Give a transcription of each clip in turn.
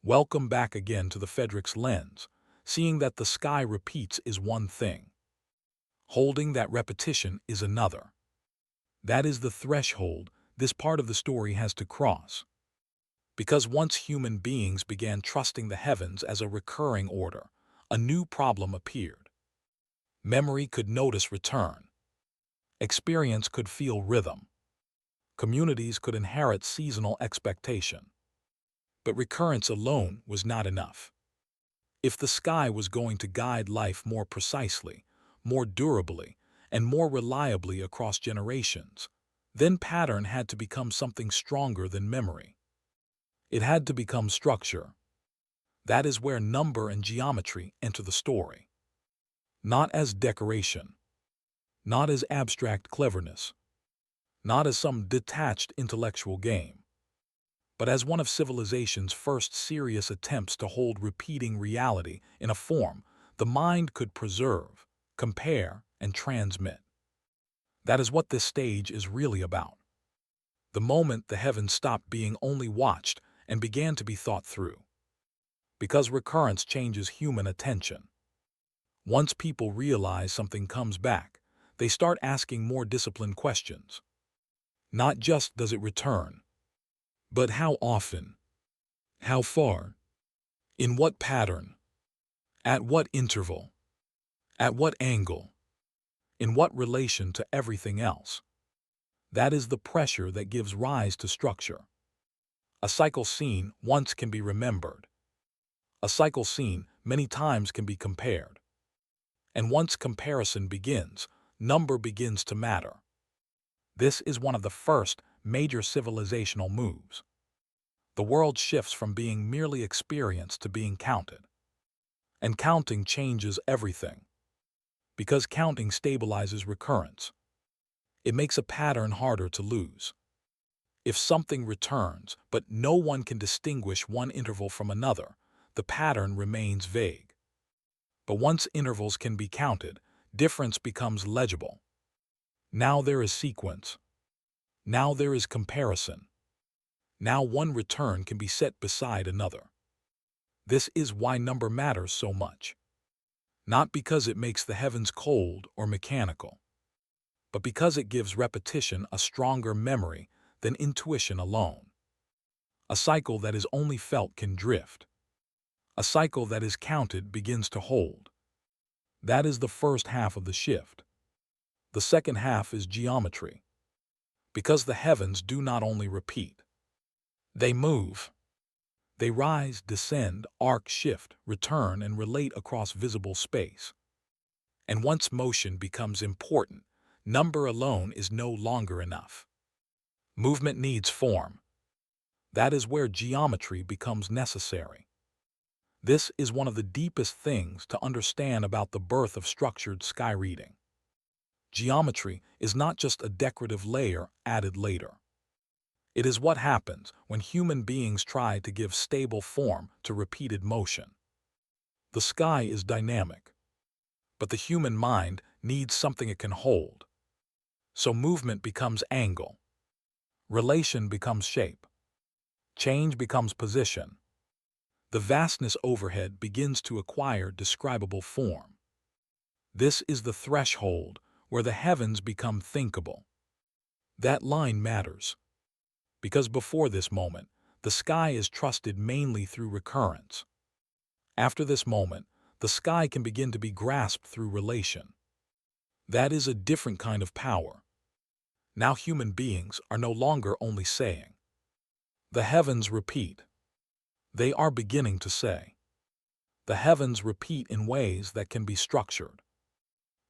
Welcome back again to the Fedric's lens. Seeing that the sky repeats is one thing. Holding that repetition is another. That is the threshold this part of the story has to cross. Because once human beings began trusting the heavens as a recurring order, a new problem appeared. Memory could notice return. Experience could feel rhythm. Communities could inherit seasonal expectation. But recurrence alone was not enough. If the sky was going to guide life more precisely, more durably, and more reliably across generations, then pattern had to become something stronger than memory. It had to become structure. That is where number and geometry enter the story. Not as decoration, not as abstract cleverness, not as some detached intellectual game, but as one of civilization's first serious attempts to hold repeating reality in a form the mind could preserve, compare, and transmit. That is what this stage is really about. The moment the heavens stopped being only watched and began to be thought through. Because recurrence changes human attention. Once people realize something comes back, they start asking more disciplined questions. Not just does it return, but how often? How far? In what pattern? At what interval? At what angle? In what relation to everything else? That is the pressure that gives rise to structure. A cycle seen once can be remembered. A cycle seen many times can be compared. And once comparison begins, number begins to matter. This is one of the first major civilizational moves. The world shifts from being merely experienced to being counted. And counting changes everything. Because counting stabilizes recurrence. It makes a pattern harder to lose. If something returns, but no one can distinguish one interval from another, the pattern remains vague. But once intervals can be counted, difference becomes legible. Now there is sequence. Now there is comparison. Now one return can be set beside another. This is why number matters so much. Not because it makes the heavens cold or mechanical, but because it gives repetition a stronger memory than intuition alone. A cycle that is only felt can drift. A cycle that is counted begins to hold. That is the first half of the shift. The second half is geometry. Because the heavens do not only repeat. They move. They rise, descend, arc, shift, return, and relate across visible space. And once motion becomes important, number alone is no longer enough. Movement needs form. That is where geometry becomes necessary. This is one of the deepest things to understand about the birth of structured sky reading. Geometry is not just a decorative layer added later. It is what happens when human beings try to give stable form to repeated motion. The sky is dynamic, but the human mind needs something it can hold. So movement becomes angle. Relation becomes shape. Change becomes position. The vastness overhead begins to acquire describable form. This is the threshold where the heavens become thinkable. That line matters. Because before this moment, the sky is trusted mainly through recurrence. After this moment, the sky can begin to be grasped through relation. That is a different kind of power. Now human beings are no longer only saying. The heavens repeat. They are beginning to say. The heavens repeat in ways that can be structured.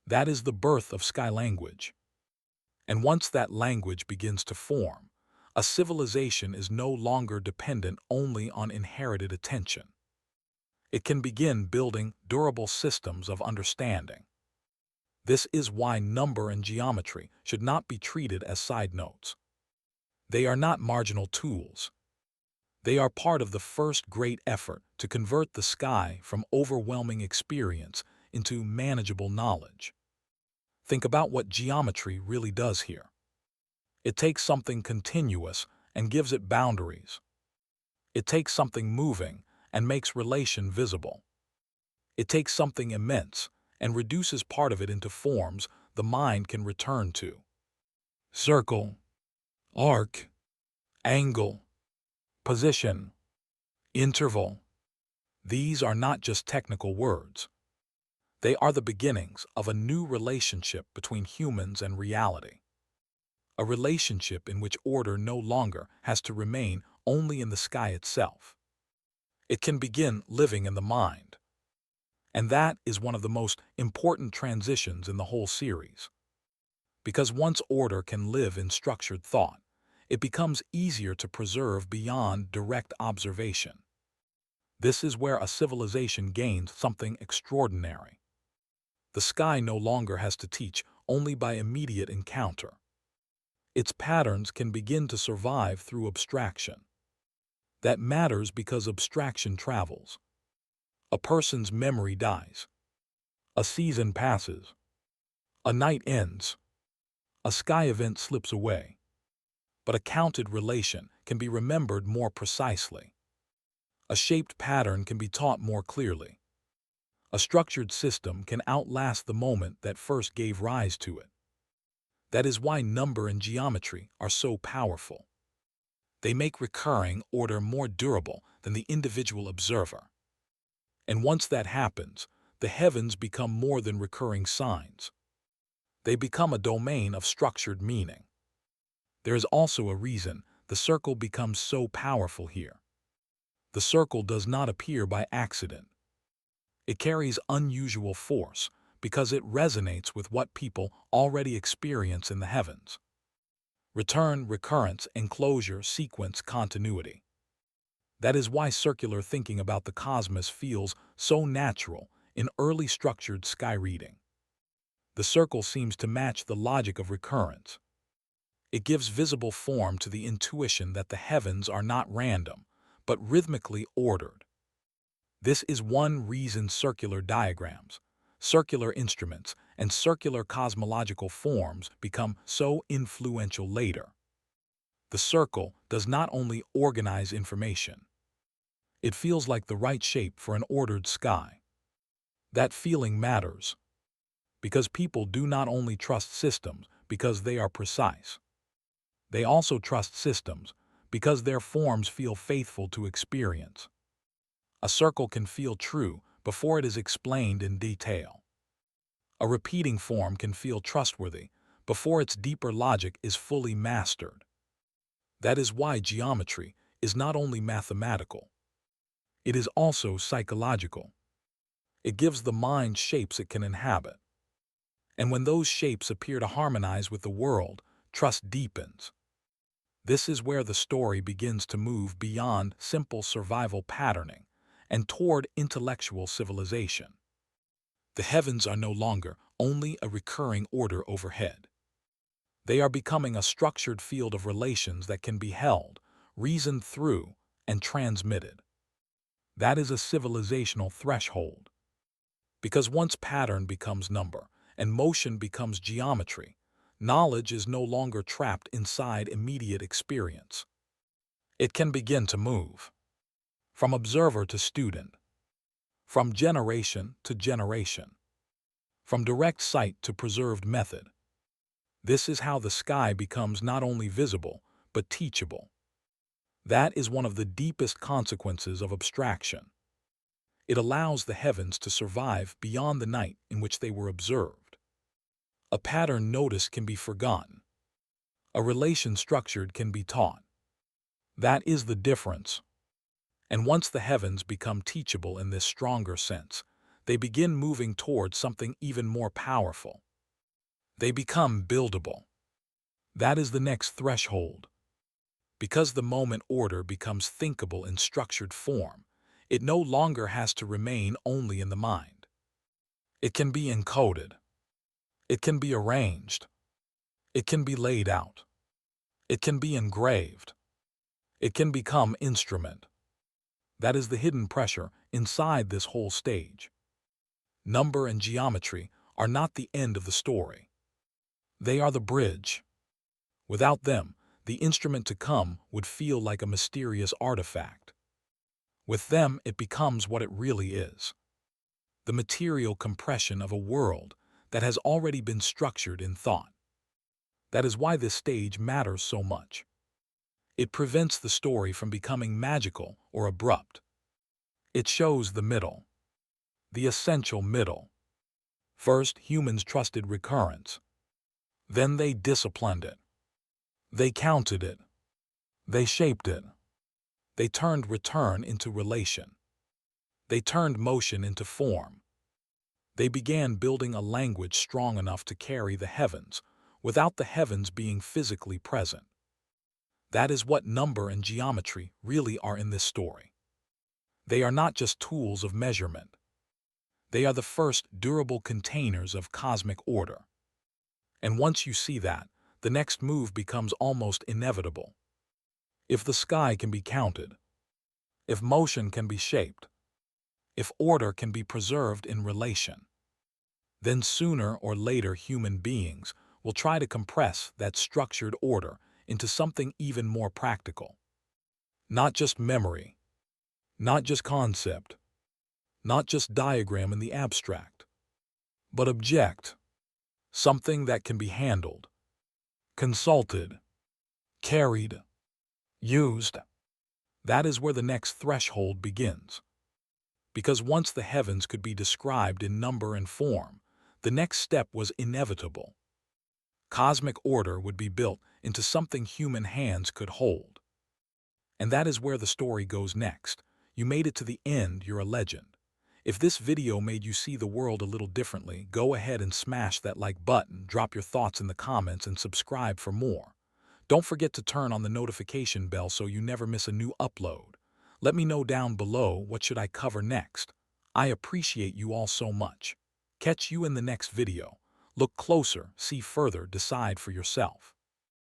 That is the birth of sky language. And once that language begins to form, a civilization is no longer dependent only on inherited attention. It can begin building durable systems of understanding. This is why number and geometry should not be treated as side notes. They are not marginal tools. They are part of the first great effort to convert the sky from overwhelming experience into manageable knowledge. Think about what geometry really does here. It takes something continuous and gives it boundaries. It takes something moving and makes relation visible. It takes something immense and reduces part of it into forms the mind can return to. Circle, arc, angle, position, interval. These are not just technical words. They are the beginnings of a new relationship between humans and reality. A relationship in which order no longer has to remain only in the sky itself. It can begin living in the mind. And that is one of the most important transitions in the whole series. Because once order can live in structured thought, it becomes easier to preserve beyond direct observation. This is where a civilization gains something extraordinary. The sky no longer has to teach only by immediate encounter. Its patterns can begin to survive through abstraction. That matters because abstraction travels. A person's memory dies. A season passes. A night ends. A sky event slips away. But a counted relation can be remembered more precisely. A shaped pattern can be taught more clearly. A structured system can outlast the moment that first gave rise to it. That is why number and geometry are so powerful. They make recurring order more durable than the individual observer. And once that happens, the heavens become more than recurring signs. They become a domain of structured meaning. There is also a reason the circle becomes so powerful here. The circle does not appear by accident. It carries unusual force because it resonates with what people already experience in the heavens. Return, recurrence, enclosure, sequence, continuity. That is why circular thinking about the cosmos feels so natural in early structured sky reading. The circle seems to match the logic of recurrence. It gives visible form to the intuition that the heavens are not random, but rhythmically ordered. This is one reason circular diagrams, circular instruments, and circular cosmological forms become so influential later. The circle does not only organize information. It feels like the right shape for an ordered sky. That feeling matters, because people do not only trust systems because they are precise. They also trust systems because their forms feel faithful to experience. A circle can feel true before it is explained in detail. A repeating form can feel trustworthy before its deeper logic is fully mastered. That is why geometry is not only mathematical. It is also psychological. It gives the mind shapes it can inhabit. And when those shapes appear to harmonize with the world, trust deepens. This is where the story begins to move beyond simple survival patterning and toward intellectual civilization. The heavens are no longer only a recurring order overhead. They are becoming a structured field of relations that can be held, reasoned through, and transmitted. That is a civilizational threshold. Because once pattern becomes number and motion becomes geometry, knowledge is no longer trapped inside immediate experience. It can begin to move. From observer to student. From generation to generation. From direct sight to preserved method. This is how the sky becomes not only visible, but teachable. That is one of the deepest consequences of abstraction. It allows the heavens to survive beyond the night in which they were observed. A pattern noticed can be forgotten. A relation structured can be taught. That is the difference. And once the heavens become teachable in this stronger sense, they begin moving towards something even more powerful. They become buildable. That is the next threshold. Because the moment order becomes thinkable in structured form, it no longer has to remain only in the mind. It can be encoded. It can be arranged. It can be laid out. It can be engraved. It can become instrument. That is the hidden pressure inside this whole stage. Number and geometry are not the end of the story. They are the bridge. Without them, the instrument to come would feel like a mysterious artifact. With them, it becomes what it really is: the material compression of a world that has already been structured in thought. That is why this stage matters so much. It prevents the story from becoming magical or abrupt. It shows the middle, the essential middle. First, humans trusted recurrence. Then they disciplined it. They counted it. They shaped it. They turned return into relation. They turned motion into form. They began building a language strong enough to carry the heavens, without the heavens being physically present. That is what number and geometry really are in this story. They are not just tools of measurement. They are the first durable containers of cosmic order. And once you see that, the next move becomes almost inevitable. If the sky can be counted, if motion can be shaped, if order can be preserved in relation, then sooner or later human beings will try to compress that structured order into something even more practical. Not just memory, not just concept, not just diagram in the abstract, but object, something that can be handled, consulted, carried, used. That is where the next threshold begins. Because once the heavens could be described in number and form, the next step was inevitable. Cosmic order would be built into something human hands could hold. And that is where the story goes next. You made it to the end, you're a legend. If this video made you see the world a little differently, go ahead and smash that like button, drop your thoughts in the comments, and subscribe for more. Don't forget to turn on the notification bell so you never miss a new upload. Let me know down below what should I cover next. I appreciate you all so much. Catch you in the next video. Look closer, see further, decide for yourself.